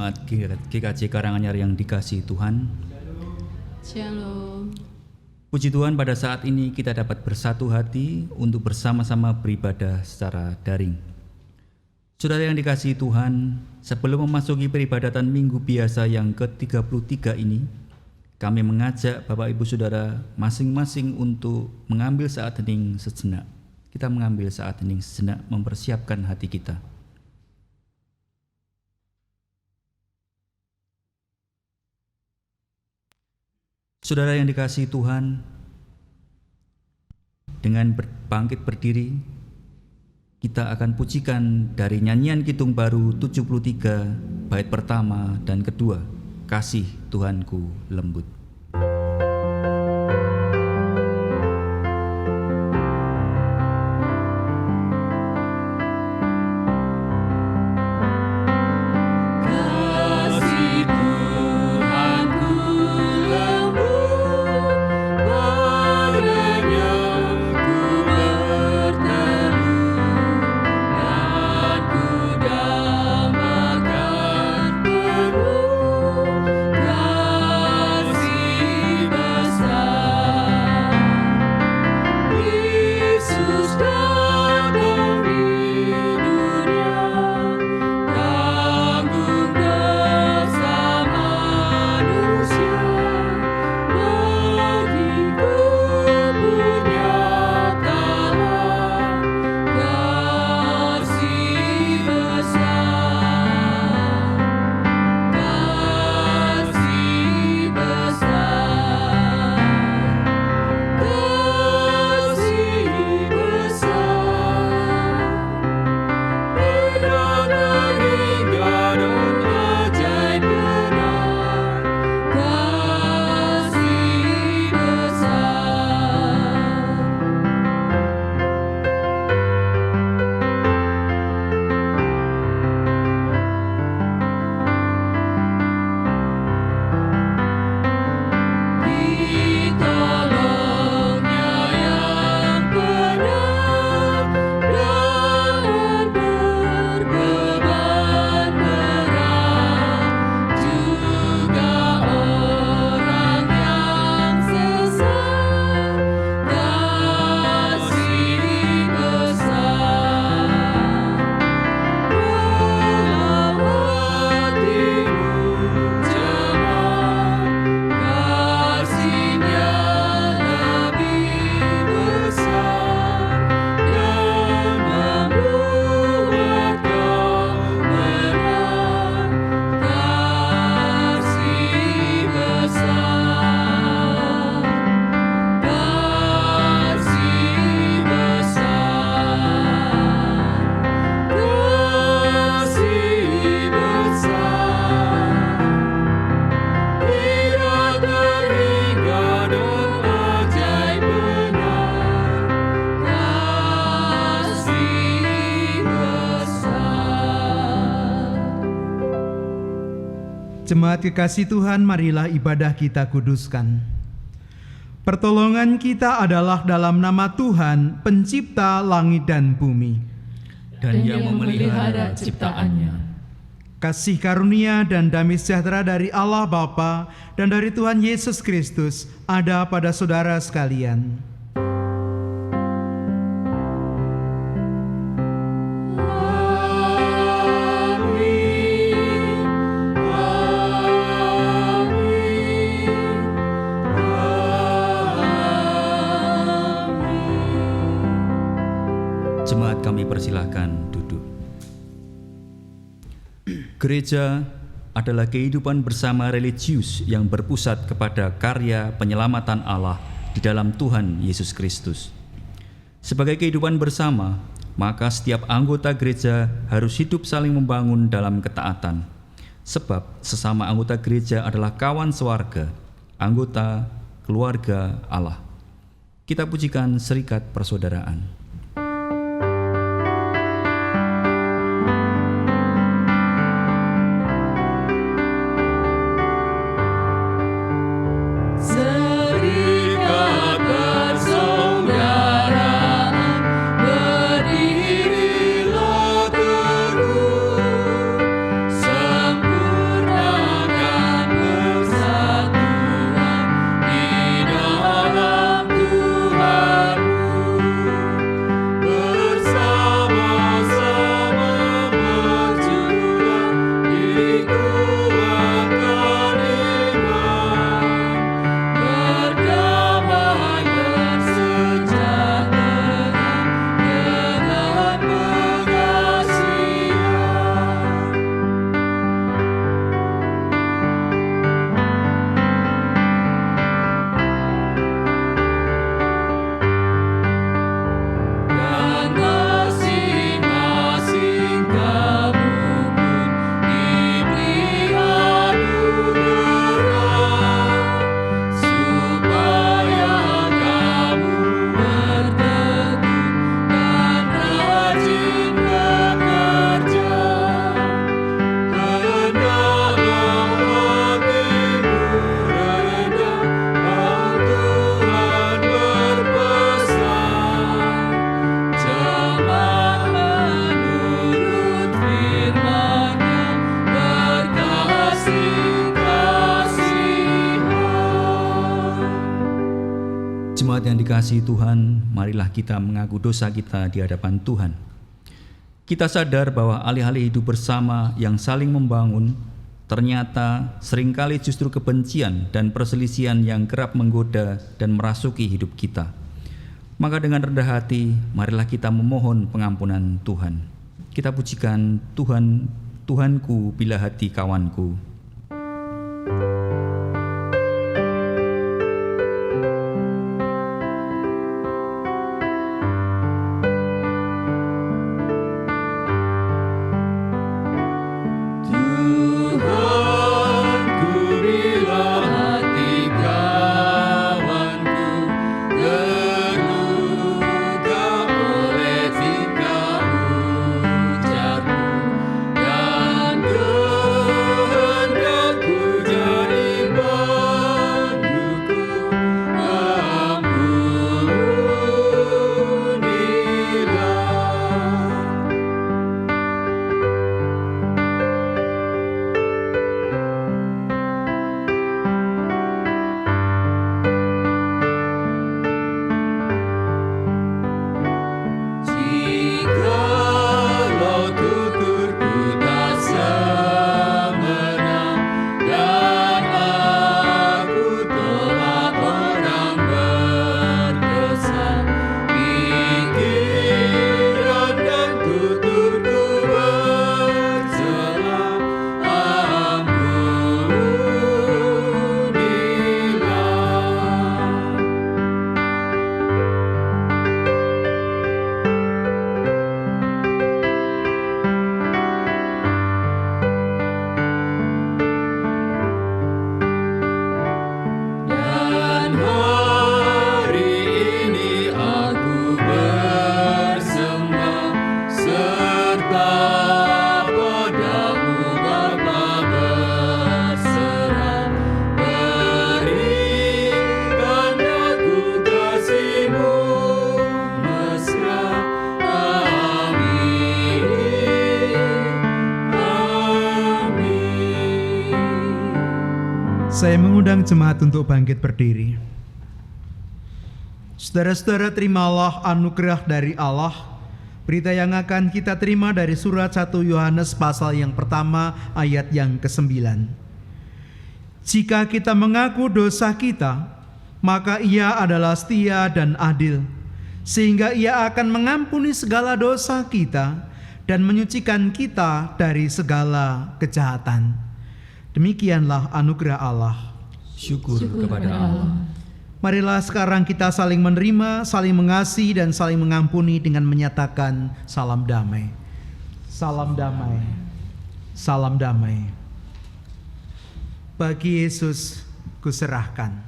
Jemaat GKJ Karanganyar yang dikasihi Tuhan, Shalom. puji Tuhan pada saat ini kita dapat bersatu hati untuk bersama-sama beribadah secara daring. Saudara yang dikasihi Tuhan, sebelum memasuki peribadatan minggu biasa yang ke-33 ini, kami mengajak Bapak Ibu Saudara masing-masing untuk mengambil saat hening sejenak. Kita mengambil saat hening sejenak mempersiapkan hati kita. Saudara yang dikasihi Tuhan, dengan bangkit berdiri, kita akan pujikan dari nyanyian Kidung Baru 73, bait pertama dan kedua, Kasih Tuhanku Lembut. Jemaat kekasih Tuhan, marilah ibadah kita kuduskan. Pertolongan kita adalah dalam nama Tuhan, pencipta langit dan bumi, Dan yang memelihara ciptaannya. Kasih karunia dan damai sejahtera dari Allah Bapa dan dari Tuhan Yesus Kristus ada pada saudara sekalian. Jemaat kami persilahkan duduk. Gereja adalah kehidupan bersama religius yang berpusat kepada karya penyelamatan Allah di dalam Tuhan Yesus Kristus. Sebagai kehidupan bersama, maka setiap anggota gereja harus hidup saling membangun dalam ketaatan. Sebab sesama anggota gereja adalah kawan sewarga, anggota keluarga Allah. Kita pujikan serikat persaudaraan. Serikat persaudaraan berdirilah teguh, sempurna Jemaat yang dikasihi Tuhan, marilah kita mengaku dosa kita di hadapan Tuhan. Kita sadar bahwa alih-alih hidup bersama yang saling membangun, ternyata seringkali justru kebencian dan perselisihan yang kerap menggoda dan merasuki hidup kita. Maka dengan rendah hati, marilah kita memohon pengampunan Tuhan. Kita pujikan Tuhan, Tuhanku bila hati kawanku. Saya mengundang jemaat untuk bangkit berdiri. Saudara-saudara, terimalah anugerah dari Allah. Berita yang akan kita terima dari surat 1 Yohanes pasal yang pertama ayat yang ke-9. Jika kita mengaku dosa kita, maka Ia adalah setia dan adil, sehingga Ia akan mengampuni segala dosa kita dan menyucikan kita dari segala kejahatan. Demikianlah anugerah Allah. Syukur kepada Allah. Marilah sekarang kita saling menerima, saling mengasihi, dan saling mengampuni dengan menyatakan salam damai. Salam damai. Salam damai. Bagi Yesus kuserahkan.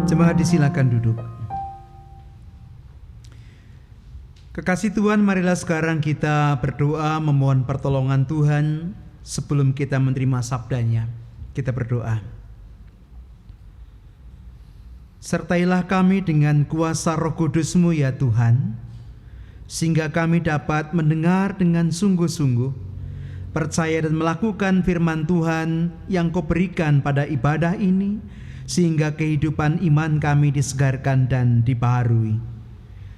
Jemaat disilakan duduk. Kekasih Tuhan, marilah sekarang kita berdoa memohon pertolongan Tuhan sebelum kita menerima sabdanya. Kita berdoa. Sertailah kami dengan kuasa Roh Kudus-Mu ya Tuhan, sehingga kami dapat mendengar dengan sungguh-sungguh, percaya dan melakukan firman Tuhan yang Kau berikan pada ibadah ini, sehingga kehidupan iman kami disegarkan dan dibaharui.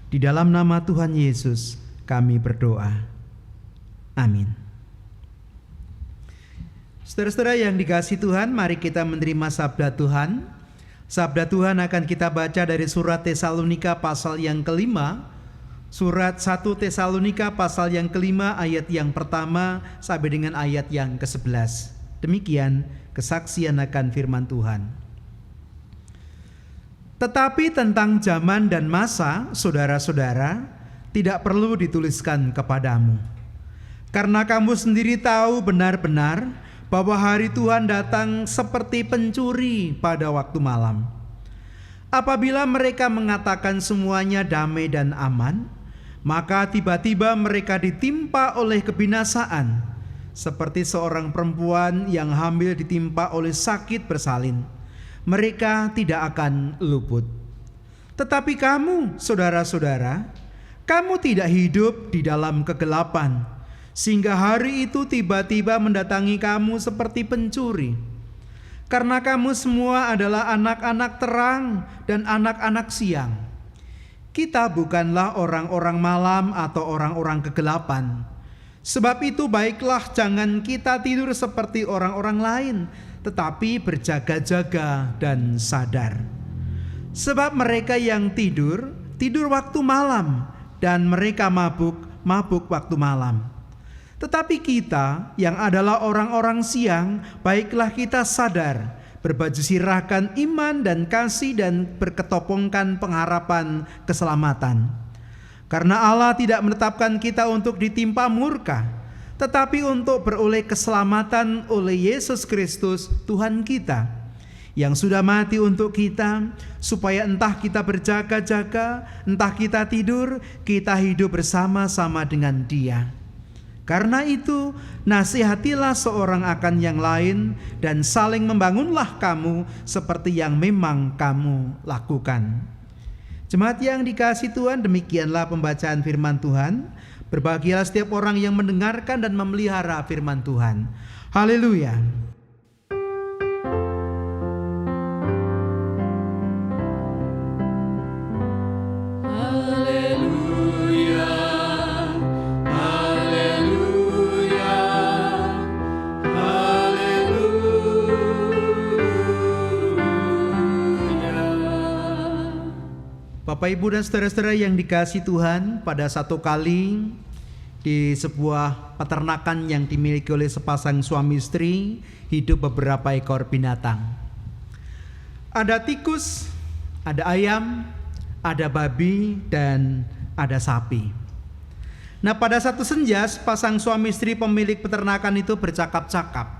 Di dalam nama Tuhan Yesus kami berdoa. Amin. Saudara-saudara yang dikasihi Tuhan, mari kita menerima sabda Tuhan. Sabda Tuhan akan kita baca dari surat Tesalonika pasal yang kelima. Surat 1 Tesalonika pasal yang kelima ayat yang pertama sampai dengan ayat yang ke-11. Demikian kesaksian akan firman Tuhan. Tetapi tentang zaman dan masa, saudara-saudara, tidak perlu dituliskan kepadamu. Karena kamu sendiri tahu benar-benar bahwa hari Tuhan datang seperti pencuri pada waktu malam. Apabila mereka mengatakan semuanya damai dan aman, maka tiba-tiba mereka ditimpa oleh kebinasaan, seperti seorang perempuan yang hamil ditimpa oleh sakit bersalin. Mereka tidak akan luput. Tetapi kamu, saudara-saudara, kamu tidak hidup di dalam kegelapan, sehingga hari itu tiba-tiba mendatangi kamu seperti pencuri. Karena kamu semua adalah anak-anak terang dan anak-anak siang. Kita bukanlah orang-orang malam atau orang-orang kegelapan. Sebab itu baiklah jangan kita tidur seperti orang-orang lain, tetapi berjaga-jaga dan sadar. Sebab mereka yang tidur waktu malam, dan mereka mabuk waktu malam. Tetapi kita yang adalah orang-orang siang, baiklah kita sadar, berbaju sirahkan iman dan kasih dan berketopongkan pengharapan keselamatan. Karena Allah tidak menetapkan kita untuk ditimpa murka, tetapi untuk beroleh keselamatan oleh Yesus Kristus Tuhan kita, yang sudah mati untuk kita, supaya entah kita berjaga-jaga, entah kita tidur, kita hidup bersama-sama dengan Dia. Karena itu, nasihatilah seorang akan yang lain, dan saling membangunlah kamu seperti yang memang kamu lakukan. Jemaat yang dikasihi Tuhan, demikianlah pembacaan firman Tuhan. Berbahagialah setiap orang yang mendengarkan dan memelihara firman Tuhan. Haleluya. Haleluya. Haleluya. Haleluya. Bapak, Ibu, dan saudara-saudara yang dikasihi Tuhan, pada satu kali di sebuah peternakan yang dimiliki oleh sepasang suami istri, hidup beberapa ekor binatang. Ada tikus, ada ayam, ada babi, dan ada sapi. Nah, pada satu senja, sepasang suami istri pemilik peternakan itu bercakap-cakap.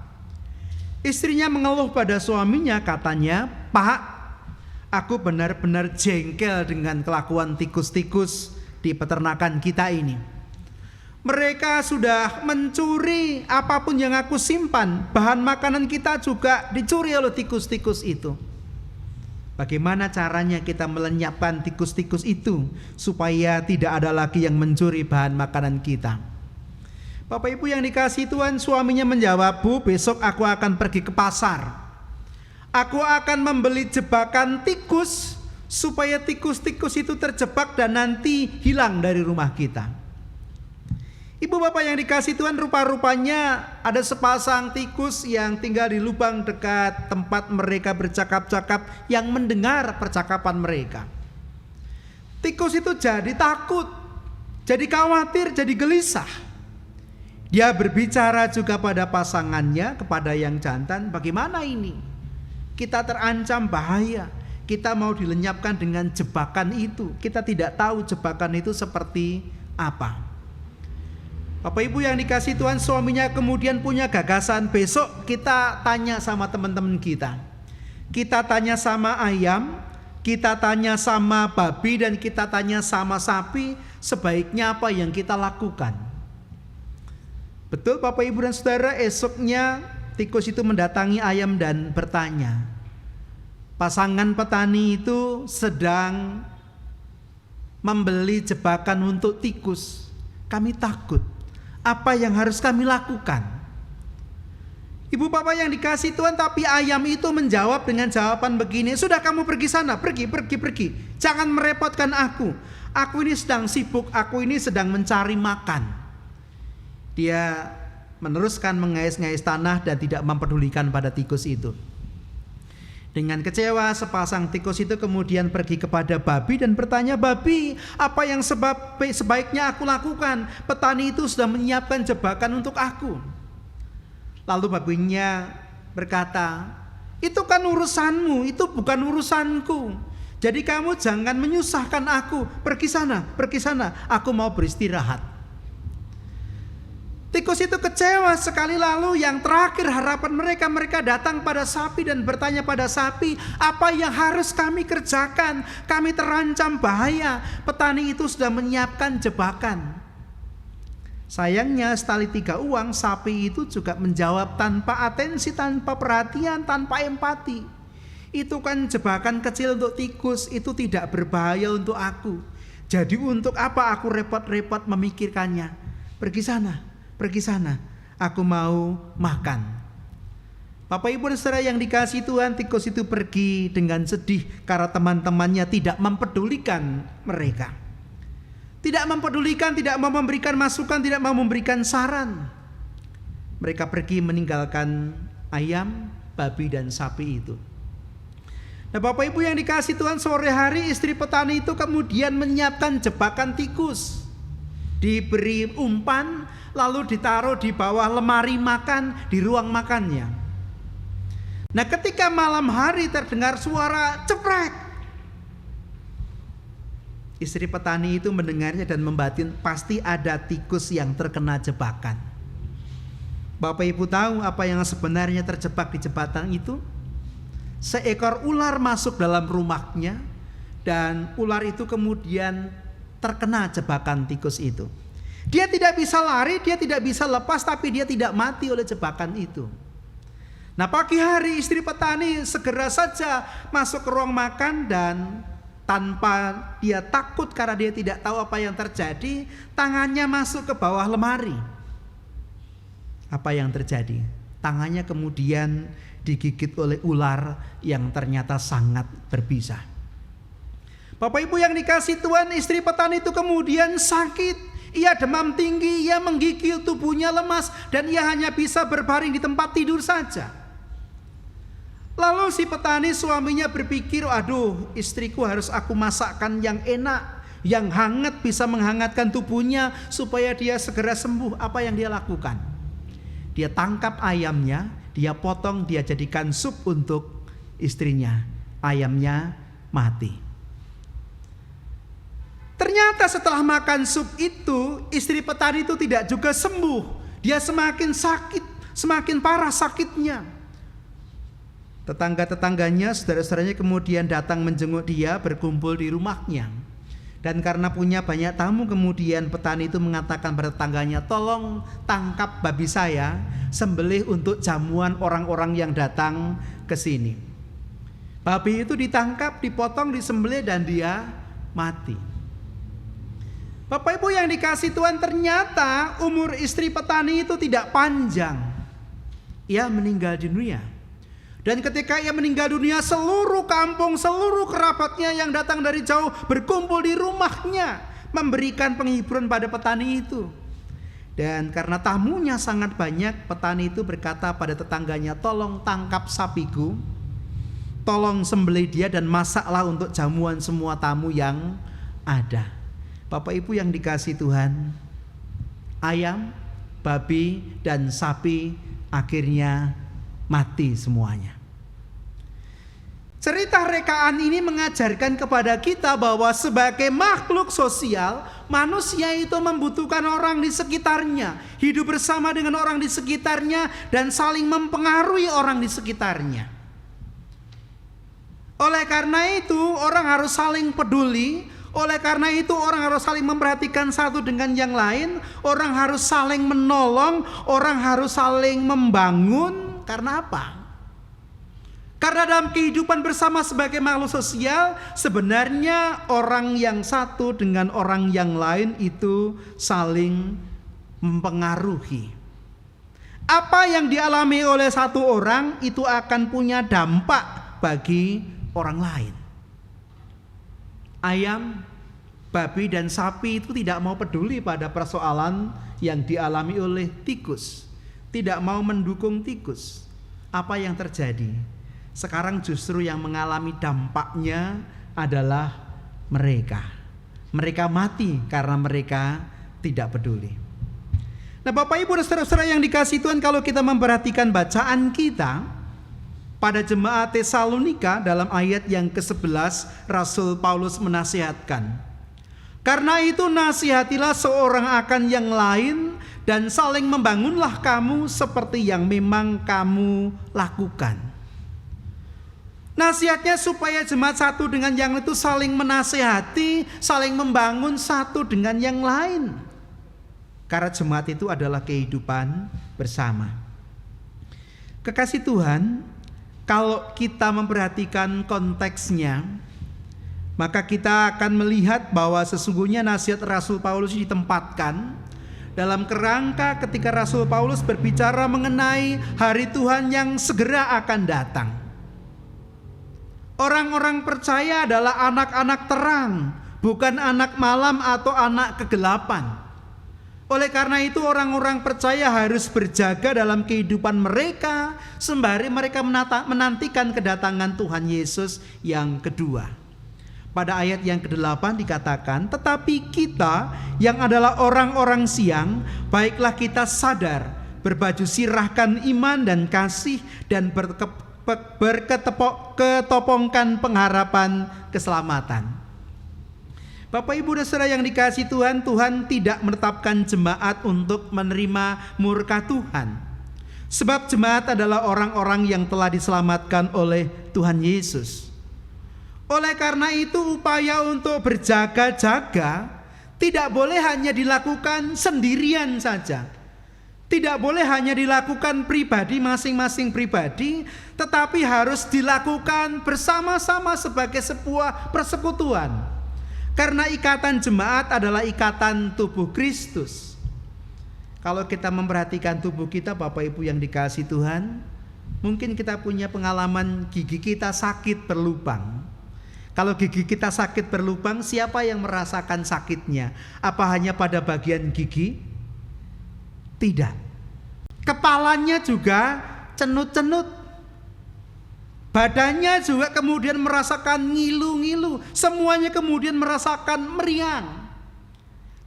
Istrinya mengeluh pada suaminya, katanya, "Pak, aku benar-benar jengkel dengan kelakuan tikus-tikus di peternakan kita ini. Mereka sudah mencuri apapun yang aku simpan. Bahan makanan kita juga dicuri oleh tikus-tikus itu. Bagaimana caranya kita melenyapkan tikus-tikus itu supaya tidak ada lagi yang mencuri bahan makanan kita?" Bapak Ibu yang dikasihi Tuhan, suaminya menjawab, "Bu, besok aku akan pergi ke pasar. Aku akan membeli jebakan tikus supaya tikus-tikus itu terjebak dan nanti hilang dari rumah kita." Ibu bapak yang dikasihi Tuhan, rupa-rupanya ada sepasang tikus yang tinggal di lubang dekat tempat mereka bercakap-cakap yang mendengar percakapan mereka. Tikus itu jadi takut, jadi khawatir, jadi gelisah. Dia berbicara juga pada pasangannya, kepada yang jantan, "Bagaimana ini? Kita terancam bahaya. Kita mau dilenyapkan dengan jebakan itu. Kita tidak tahu jebakan itu seperti apa." Bapak Ibu yang dikasihi Tuhan, suaminya kemudian punya gagasan, "Besok kita tanya sama teman-teman kita. Kita tanya sama ayam, kita tanya sama babi, dan kita tanya sama sapi, sebaiknya apa yang kita lakukan. Betul Bapak Ibu dan Saudara, esoknya tikus itu mendatangi ayam dan bertanya. Pasangan petani itu sedang membeli jebakan untuk tikus. Kami takut. Apa yang harus kami lakukan? Ibu bapak yang dikasih Tuhan, tapi ayam itu menjawab dengan jawaban begini. Sudah, kamu pergi sana, pergi. Jangan merepotkan aku. Aku ini sedang sibuk, aku ini sedang mencari makan. Dia meneruskan mengais-ngais tanah dan tidak mempedulikan pada tikus itu. Dengan kecewa, sepasang tikus itu kemudian pergi kepada babi dan bertanya, "Babi, apa yang sebaiknya aku lakukan? Petani itu sudah menyiapkan jebakan untuk aku." Lalu babinya berkata, "Itu kan urusanmu, itu bukan urusanku. Jadi kamu jangan menyusahkan aku. Pergi sana, aku mau beristirahat." Tikus itu kecewa sekali. Lalu yang terakhir harapan mereka datang pada sapi dan bertanya pada sapi, "Apa yang harus kami kerjakan? Kami terancam bahaya. Petani itu sudah menyiapkan jebakan." Sayangnya setali 3 uang, sapi itu juga menjawab tanpa atensi, tanpa perhatian, tanpa empati. "Itu kan jebakan kecil untuk tikus, itu tidak berbahaya untuk aku. Jadi untuk apa aku repot-repot memikirkannya? Pergi sana, aku mau makan." Bapak Ibu dan Saudara yang dikasihi Tuhan, tikus itu pergi dengan sedih karena teman-temannya tidak mempedulikan mereka. Tidak mempedulikan, tidak mau memberikan masukan, tidak mau memberikan saran. Mereka pergi meninggalkan ayam, babi dan sapi itu. Nah Bapak Ibu yang dikasihi Tuhan, sore hari istri petani itu kemudian menyiapkan jebakan tikus. Diberi umpan, lalu ditaruh di bawah lemari makan di ruang makannya. Nah ketika malam hari terdengar suara ceprek, istri petani itu mendengarnya dan membatin, pasti ada tikus yang terkena jebakan. Bapak Ibu tahu apa yang sebenarnya terjebak di jebakan itu? Seekor ular masuk dalam rumahnya dan ular itu kemudian terkena jebakan tikus itu. Dia tidak bisa lari, dia tidak bisa lepas, tapi dia tidak mati oleh jebakan itu. Nah pagi hari istri petani segera saja masuk ke ruang makan dan tanpa dia takut karena dia tidak tahu apa yang terjadi, tangannya masuk ke bawah lemari. Apa yang terjadi? Tangannya kemudian digigit oleh ular yang ternyata sangat berbisa. Bapak Ibu yang dikasihi Tuhan, istri petani itu kemudian sakit. Ia demam tinggi, ia menggigil, tubuhnya lemas, dan ia hanya bisa berbaring di tempat tidur saja. Lalu si petani suaminya berpikir, "Aduh, istriku harus aku masakkan yang enak, yang hangat, bisa menghangatkan tubuhnya supaya dia segera sembuh." Apa yang dia lakukan? Dia tangkap ayamnya, dia potong, dia jadikan sup untuk istrinya. Ayamnya mati. Ternyata setelah makan sup itu, istri petani itu tidak juga sembuh. Dia semakin sakit, semakin parah sakitnya. Tetangga-tetangganya, saudara-saudaranya kemudian datang menjenguk dia, berkumpul di rumahnya. Dan karena punya banyak tamu, kemudian petani itu mengatakan pada tetangganya, "Tolong tangkap babi saya, sembelih untuk jamuan orang-orang yang datang ke sini." Babi itu ditangkap, dipotong, disembelih dan dia mati. Bapak Ibu yang dikasihi Tuhan, ternyata umur istri petani itu tidak panjang. Ia meninggal dunia. Dan ketika ia meninggal dunia, seluruh kampung, seluruh kerabatnya yang datang dari jauh berkumpul di rumahnya, memberikan penghiburan pada petani itu. Dan karena tamunya sangat banyak, petani itu berkata pada tetangganya, "Tolong tangkap sapiku, tolong sembelih dia dan masaklah untuk jamuan semua tamu yang ada." Bapak Ibu yang dikasihi Tuhan, ayam, babi, dan sapi akhirnya mati semuanya. Cerita rekaan ini mengajarkan kepada kita bahwa sebagai makhluk sosial, manusia itu membutuhkan orang di sekitarnya, hidup bersama dengan orang di sekitarnya, dan saling mempengaruhi orang di sekitarnya. Oleh karena itu, orang harus saling peduli, Oleh karena itu orang harus saling memperhatikan satu dengan yang lain, orang harus saling menolong, orang harus saling membangun. Karena apa? Karena dalam kehidupan bersama sebagai makhluk sosial, sebenarnya orang yang satu dengan orang yang lain itu saling mempengaruhi. Apa yang dialami oleh satu orang itu akan punya dampak bagi orang lain. Ayam, babi, dan sapi itu tidak mau peduli pada persoalan yang dialami oleh tikus, tidak mau mendukung tikus. Apa yang terjadi? Sekarang justru yang mengalami dampaknya adalah mereka. Mereka mati karena mereka tidak peduli. Nah, Bapak Ibu dan saudara-saudara yang dikasihi Tuhan, kalau kita memperhatikan bacaan kita pada jemaat Tesalonika dalam ayat yang ke-11, Rasul Paulus menasihatkan, karena itu nasihatilah seorang akan yang lain dan saling membangunlah kamu seperti yang memang kamu lakukan. Nasihatnya supaya jemaat satu dengan yang lain itu saling menasihati, saling membangun satu dengan yang lain. Karena jemaat itu adalah kehidupan bersama. Kekasih Tuhan, kalau kita memperhatikan konteksnya, maka kita akan melihat bahwa sesungguhnya nasihat Rasul Paulus ditempatkan dalam kerangka ketika Rasul Paulus berbicara mengenai hari Tuhan yang segera akan datang. Orang-orang percaya adalah anak-anak terang, bukan anak malam atau anak kegelapan. Oleh karena itu orang-orang percaya harus berjaga dalam kehidupan mereka sembari mereka menantikan kedatangan Tuhan Yesus yang kedua. Pada ayat yang ke-8 dikatakan, tetapi kita yang adalah orang-orang siang, baiklah kita sadar, berbaju sirahkan iman dan kasih dan berketopongkan pengharapan keselamatan. Bapak Ibu dan saudara yang dikasihi Tuhan, Tuhan tidak menetapkan jemaat untuk menerima murka Tuhan. Sebab jemaat adalah orang-orang yang telah diselamatkan oleh Tuhan Yesus. Oleh karena itu upaya untuk berjaga-jaga tidak boleh hanya dilakukan sendirian saja. Tidak boleh hanya dilakukan pribadi, masing-masing pribadi, tetapi harus dilakukan bersama-sama sebagai sebuah persekutuan. Karena ikatan jemaat adalah ikatan tubuh Kristus. Kalau kita memperhatikan tubuh kita, Bapak Ibu yang dikasihi Tuhan, mungkin kita punya pengalaman gigi kita sakit berlubang. Kalau gigi kita sakit berlubang, siapa yang merasakan sakitnya? Apa hanya pada bagian gigi? Tidak. Kepalanya juga cenut-cenut. Badannya juga kemudian merasakan ngilu-ngilu. Semuanya kemudian merasakan meriang.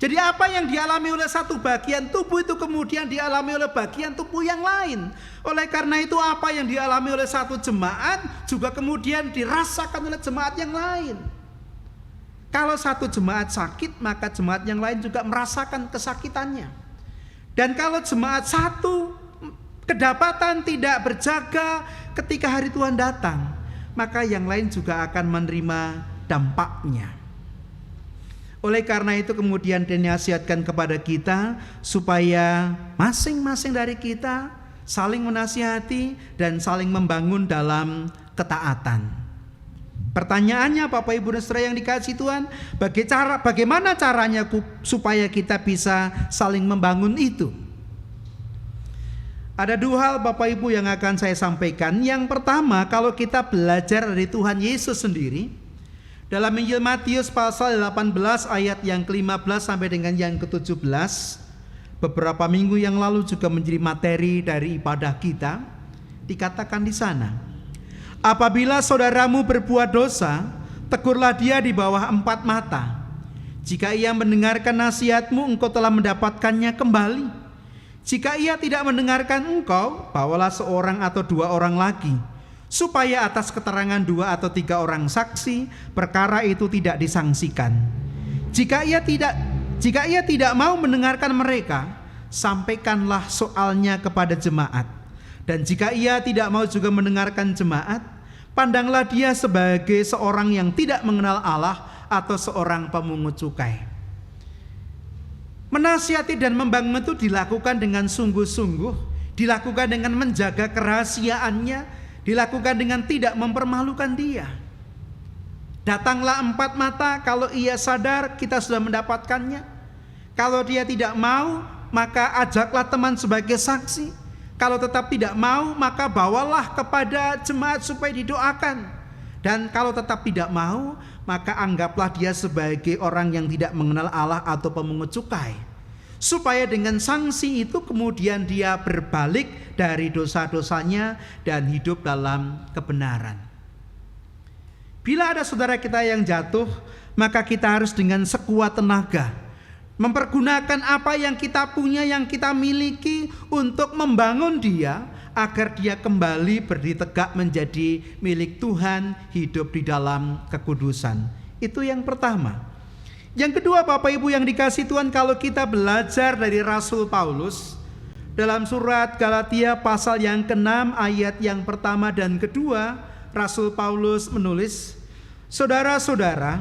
Jadi apa yang dialami oleh satu bagian tubuh itu kemudian dialami oleh bagian tubuh yang lain. Oleh karena itu apa yang dialami oleh satu jemaat juga kemudian dirasakan oleh jemaat yang lain. Kalau satu jemaat sakit, maka jemaat yang lain juga merasakan kesakitannya. Dan kalau jemaat satu kedapatan tidak berjaga ketika hari Tuhan datang, maka yang lain juga akan menerima dampaknya. Oleh karena itu kemudian dinasihatkan kepada kita supaya masing-masing dari kita saling menasihati dan saling membangun dalam ketaatan. Pertanyaannya Bapak Ibu dan saudara yang dikasihi Tuhan, bagaimana caranya supaya kita bisa saling membangun itu? Ada dua hal Bapak Ibu yang akan saya sampaikan. Yang pertama, kalau kita belajar dari Tuhan Yesus sendiri, dalam Injil Matius pasal 18 ayat yang ke-15 sampai dengan yang ke-17, beberapa minggu yang lalu juga menjadi materi dari ibadah kita, dikatakan di sana, apabila saudaramu berbuat dosa, tegurlah dia di bawah 4 mata. Jika ia mendengarkan nasihatmu, engkau telah mendapatkannya kembali. Jika ia tidak mendengarkan engkau, bawalah seorang atau 2 orang lagi, supaya atas keterangan 2 atau 3 orang saksi, perkara itu tidak disangsikan. Jika ia tidak mau mendengarkan mereka, sampaikanlah soalnya kepada jemaat. Dan jika ia tidak mau juga mendengarkan jemaat, pandanglah dia sebagai seorang yang tidak mengenal Allah atau seorang pemungut cukai. Menasihati dan membangun itu dilakukan dengan sungguh-sungguh, dilakukan dengan menjaga kerahasiaannya, dilakukan dengan tidak mempermalukan dia. Datanglah 4 mata, kalau ia sadar kita sudah mendapatkannya. Kalau dia tidak mau, maka ajaklah teman sebagai saksi. Kalau tetap tidak mau, maka bawalah kepada jemaat supaya didoakan. Dan kalau tetap tidak mau, maka anggaplah dia sebagai orang yang tidak mengenal Allah atau pemungut cukai. Supaya dengan sanksi itu kemudian dia berbalik dari dosa-dosanya dan hidup dalam kebenaran. Bila ada saudara kita yang jatuh, maka kita harus dengan sekuat tenaga mempergunakan apa yang kita punya, yang kita miliki untuk membangun dia agar dia kembali berdiri tegak menjadi milik Tuhan, hidup di dalam kekudusan. Itu yang pertama. Yang kedua, Bapak Ibu yang dikasihi Tuhan, kalau kita belajar dari Rasul Paulus dalam surat Galatia pasal yang ke-6 ayat yang pertama dan kedua, Rasul Paulus menulis, "Saudara-saudara,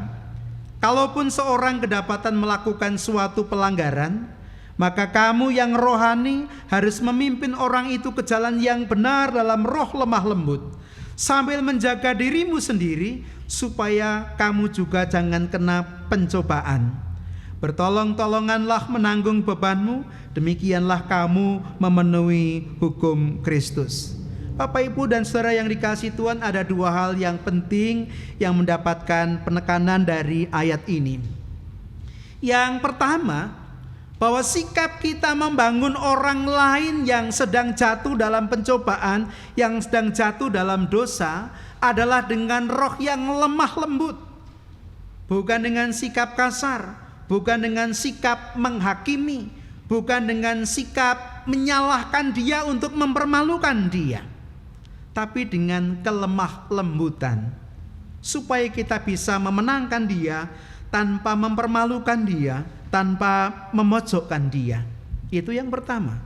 kalaupun seorang kedapatan melakukan suatu pelanggaran, maka kamu yang rohani harus memimpin orang itu ke jalan yang benar dalam roh lemah lembut, sambil menjaga dirimu sendiri, supaya kamu juga jangan kena pencobaan. Bertolong-tolonganlah menanggung bebanmu, demikianlah kamu memenuhi hukum Kristus." Bapak, Ibu, dan saudara yang dikasihi Tuhan, ada 2 hal yang penting yang mendapatkan penekanan dari ayat ini. Yang pertama, bahwa sikap kita membangun orang lain yang sedang jatuh dalam pencobaan, yang sedang jatuh dalam dosa, adalah dengan roh yang lemah lembut. Bukan dengan sikap kasar, bukan dengan sikap menghakimi, bukan dengan sikap menyalahkan dia untuk mempermalukan dia, tapi dengan kelemah lembutan, supaya kita bisa memenangkan dia tanpa mempermalukan dia, tanpa memojokkan dia. Itu yang pertama.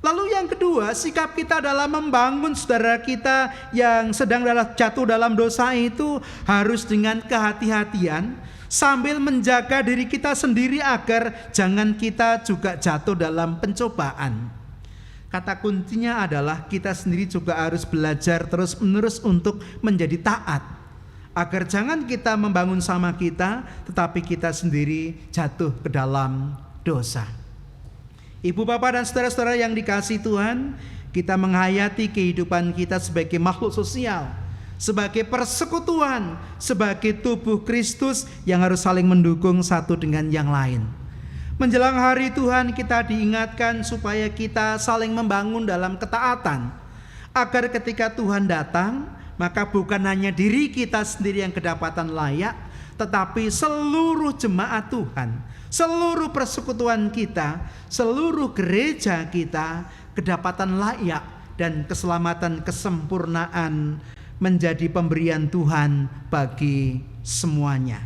Lalu yang kedua, sikap kita dalam membangun saudara kita yang sedang jatuh dalam dosa itu harus dengan kehati-hatian, sambil menjaga diri kita sendiri agar jangan kita juga jatuh dalam pencobaan. Kata kuncinya adalah kita sendiri juga harus belajar terus-menerus untuk menjadi taat, agar jangan kita membangun sama kita, tetapi kita sendiri jatuh ke dalam dosa. Ibu, bapak, dan saudara-saudara yang dikasihi Tuhan, kita menghayati kehidupan kita sebagai makhluk sosial, sebagai persekutuan, sebagai tubuh Kristus yang harus saling mendukung satu dengan yang lain. Menjelang hari Tuhan, kita diingatkan supaya kita saling membangun dalam ketaatan, agar ketika Tuhan datang, maka bukan hanya diri kita sendiri yang kedapatan layak, tetapi seluruh jemaat Tuhan, seluruh persekutuan kita, seluruh gereja kita kedapatan layak, dan keselamatan kesempurnaan menjadi pemberian Tuhan bagi semuanya.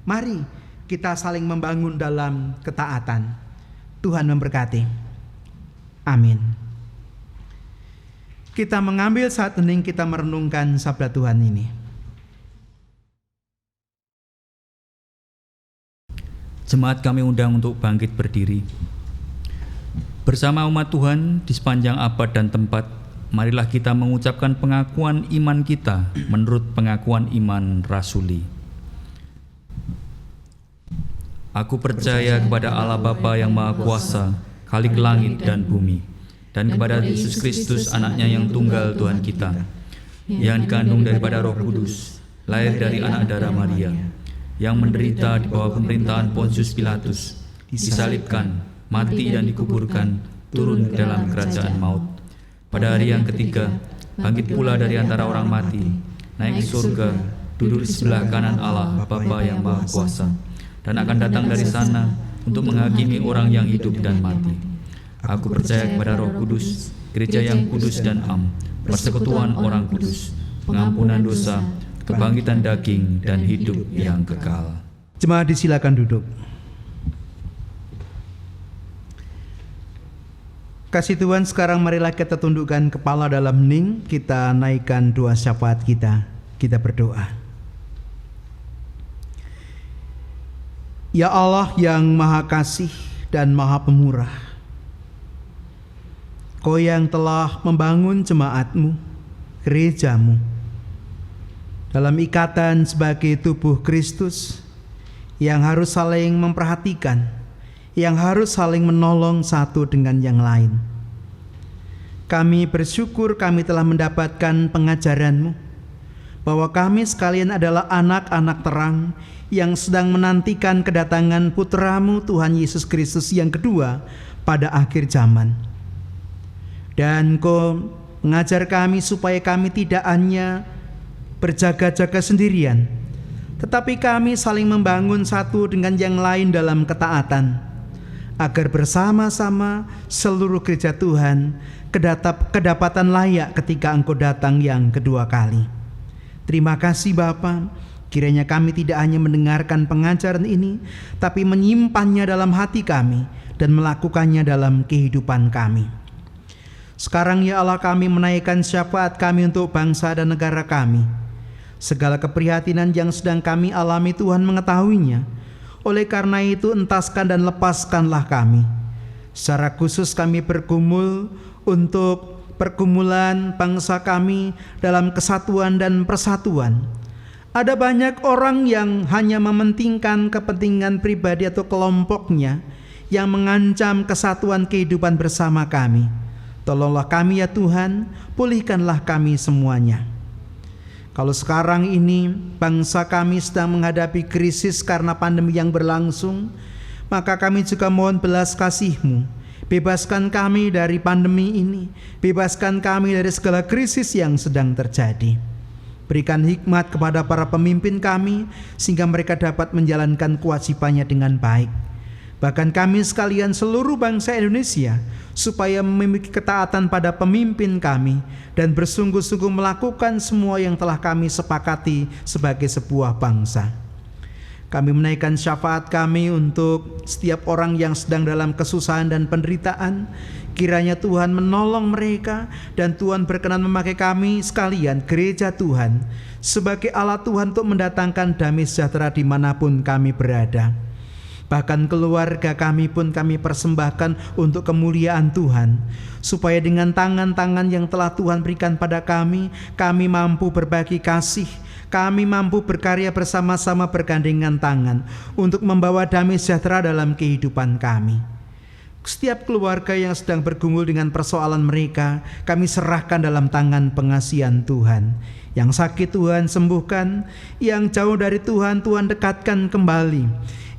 Mari kita saling membangun dalam ketaatan. Tuhan memberkati. Amin. Kita mengambil saat hening, kita merenungkan sabda Tuhan ini. Jemaat kami undang untuk bangkit berdiri. Bersama umat Tuhan di sepanjang abad dan tempat, marilah kita mengucapkan pengakuan iman kita menurut pengakuan iman rasuli. Aku percaya kepada Allah Bapa yang Maha Kuasa, Khalik langit dan bumi, dan kepada Yesus Kristus, anaknya yang tunggal Tuhan kita, yang dikandung daripada Roh Kudus, lahir dari anak darah Maria, yang menderita di bawah pemerintahan Pontius Pilatus, disalibkan, mati dan dikuburkan, turun ke dalam kerajaan maut. Pada hari yang ketiga, bangkit pula dari antara orang mati, naik ke surga, duduk di sebelah kanan Allah Bapa yang Maha Kuasa, dan akan datang dari sana untuk menghakimi orang yang hidup dan mati. Aku percaya kepada Roh Kudus, gereja yang kudus dan am, persekutuan orang kudus, pengampunan dosa, kebangkitan daging, dan hidup yang kekal. Jemaat disilakan duduk. Kasih Tuhan, sekarang marilah kita tundukkan kepala dalam hening, kita naikkan doa syafaat kita. Kita berdoa. Ya Allah yang Maha Kasih dan Maha Pemurah, Kau yang telah membangun jemaat-Mu, gereja-Mu, dalam ikatan sebagai tubuh Kristus yang harus saling memperhatikan, yang harus saling menolong satu dengan yang lain. Kami bersyukur kami telah mendapatkan pengajaran-Mu, bahwa kami sekalian adalah anak-anak terang yang sedang menantikan kedatangan Putra-Mu Tuhan Yesus Kristus yang kedua pada akhir zaman. Dan Kau mengajar kami supaya kami tidak hanya berjaga-jaga sendirian, tetapi kami saling membangun satu dengan yang lain dalam ketaatan, agar bersama-sama seluruh gereja Tuhan kedapatan layak ketika Engkau datang yang kedua kali. Terima kasih Bapa, kiranya kami tidak hanya mendengarkan pengajaran ini, tapi menyimpannya dalam hati kami dan melakukannya dalam kehidupan kami. Sekarang ya Allah, kami menaikkan syafaat kami untuk bangsa dan negara kami. Segala keprihatinan yang sedang kami alami Tuhan mengetahuinya. Oleh karena itu entaskan dan lepaskanlah kami. Secara khusus kami bergumul untuk pergumulan bangsa kami dalam kesatuan dan persatuan. Ada banyak orang yang hanya mementingkan kepentingan pribadi atau kelompoknya yang mengancam kesatuan kehidupan bersama kami. Tolonglah kami ya Tuhan, pulihkanlah kami semuanya. Kalau sekarang ini bangsa kami sedang menghadapi krisis karena pandemi yang berlangsung, maka kami juga mohon belas kasih-Mu. Bebaskan kami dari pandemi ini, bebaskan kami dari segala krisis yang sedang terjadi. Berikan hikmat kepada para pemimpin kami, sehingga mereka dapat menjalankan kewajibannya dengan baik. Bahkan kami sekalian seluruh bangsa Indonesia, supaya memiliki ketaatan pada pemimpin kami dan bersungguh-sungguh melakukan semua yang telah kami sepakati sebagai sebuah bangsa. Kami menaikkan syafaat kami untuk setiap orang yang sedang dalam kesusahan dan penderitaan. Kiranya Tuhan menolong mereka dan Tuhan berkenan memakai kami sekalian, gereja Tuhan, sebagai alat Tuhan untuk mendatangkan damai sejahtera dimanapun kami berada. Bahkan keluarga kami pun kami persembahkan untuk kemuliaan Tuhan, supaya dengan tangan-tangan yang telah Tuhan berikan pada kami mampu berbagi kasih, kami mampu berkarya bersama-sama bergandengan tangan untuk membawa damai sejahtera dalam kehidupan kami. Setiap keluarga yang sedang bergumul dengan persoalan mereka, kami serahkan dalam tangan pengasihan Tuhan. Yang sakit Tuhan sembuhkan, yang jauh dari Tuhan, Tuhan dekatkan kembali.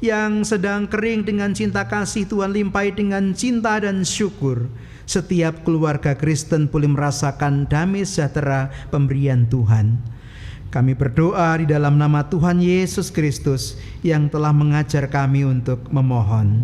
Yang sedang kering dengan cinta kasih, Tuhan limpahi dengan cinta dan syukur. Setiap keluarga Kristen boleh merasakan damai sejahtera pemberian Tuhan. Kami berdoa di dalam nama Tuhan Yesus Kristus yang telah mengajar kami untuk memohon.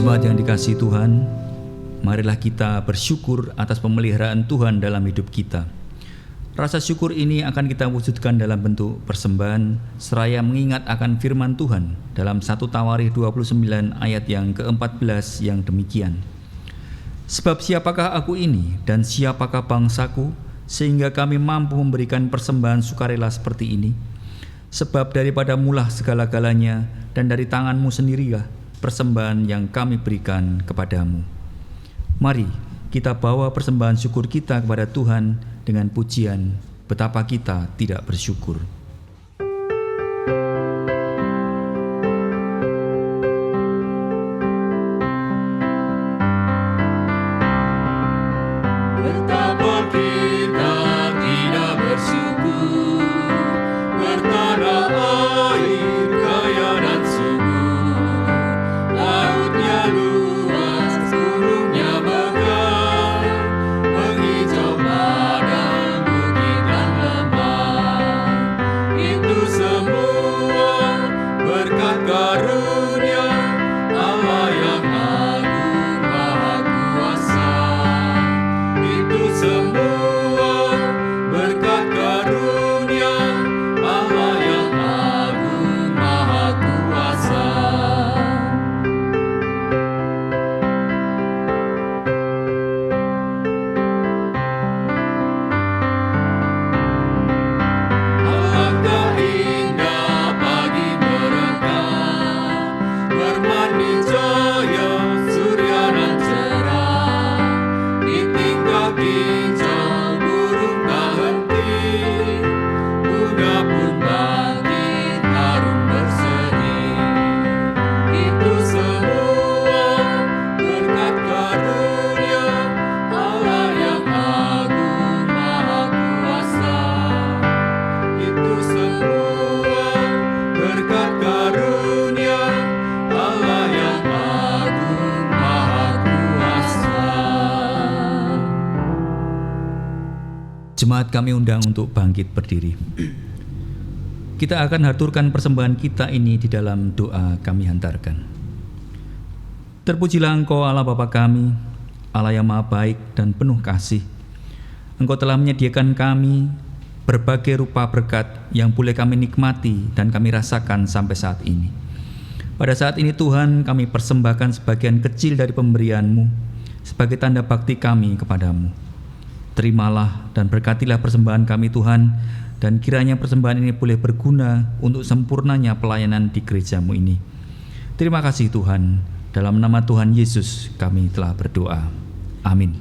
Jemaat yang dikasihi Tuhan, marilah kita bersyukur atas pemeliharaan Tuhan dalam hidup kita. Rasa syukur ini akan kita wujudkan dalam bentuk persembahan, seraya mengingat akan firman Tuhan dalam 1 Tawarikh 29 ayat yang ke-14 yang demikian. Sebab siapakah aku ini dan siapakah bangsaku, sehingga kami mampu memberikan persembahan sukarela seperti ini? Sebab daripada mulah segala-galanya, dan dari tanganmu sendirilah persembahan yang kami berikan kepadamu. Mari kita bawa persembahan syukur kita kepada Tuhan dengan pujian betapa kita tidak bersyukur. Betapa kita tidak bersyukur, bertanah air kaya dan subur, lautnya luas, gunungnya megah, menghijau padang, bukit dan lembah. Itu semua berkat karunia Allah yang agung maha kuasa. Itu semua berkat karunia Allah yang agung maha kuasa. Alangkah indah pagi mereka, bermandi cahaya surya dan cerah. Di tingkah hijau burung tak henti, bunga pun bangkit harum berseri. Itu semua berkat karunia Allah yang agung maha kuasa. Itu semua berkat karunia Allah yang agung maha kuasa. Jemaat kami undang untuk bangkit berdiri. Kita akan haturkan persembahan kita ini di dalam doa kami hantarkan. Terpujilah Engkau Allah Bapa kami, Allah yang maha baik dan penuh kasih. Engkau telah menyediakan kami berbagai rupa berkat yang boleh kami nikmati dan kami rasakan sampai saat ini. Pada saat ini Tuhan, kami persembahkan sebagian kecil dari pemberian-Mu sebagai tanda bakti kami kepadamu. Terimalah dan berkatilah persembahan kami Tuhan, dan kiranya persembahan ini boleh berguna untuk sempurnanya pelayanan di gereja-Mu ini. Terima kasih Tuhan, dalam nama Tuhan Yesus kami telah berdoa. Amin.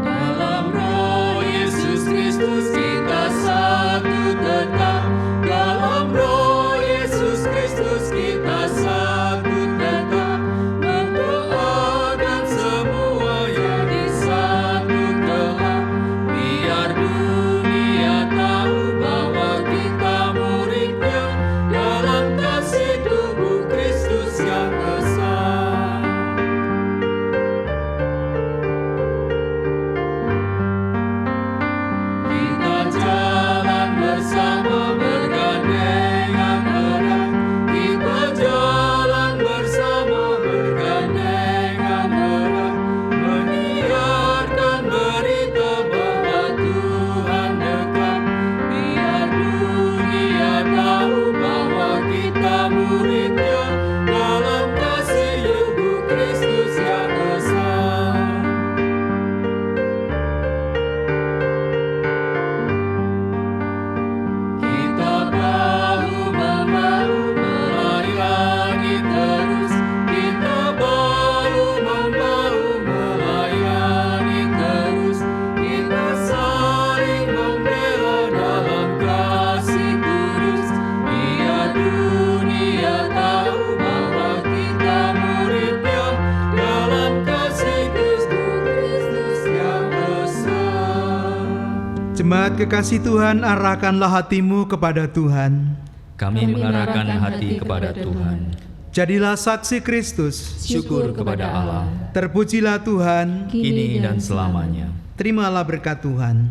Dalam Roh Yesus Kristus kita satu tetap. Dalam Roh Yesus Kristus kita satu tetap. Mendoakan semua yang disatukan. Biar dunia tahu bahwa kita muridnya dalam kasih tubuh Kristus yang esa. Kita jalan bersama bergandengan erat. Kita jalan bersama bergandengan erat. Menyiarkan berita bahwa Tuhan dekat. Biar dunia tahu bahwa kita muridnya dalam kasih tubuh Kristus yang esa. Jemaat kekasih Tuhan, arahkanlah hatimu kepada Tuhan. Kami mengarahkan hati kepada Tuhan. Jadilah saksi Kristus. Syukur kepada Allah, Terpujilah Tuhan. kini dan selamanya. Terimalah berkat Tuhan.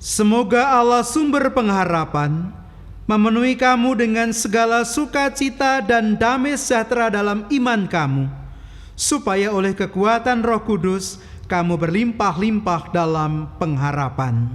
Semoga Allah sumber pengharapan memenuhi kamu dengan segala sukacita dan damai sejahtera dalam iman kamu, supaya oleh kekuatan Roh Kudus kamu berlimpah-limpah dalam pengharapan.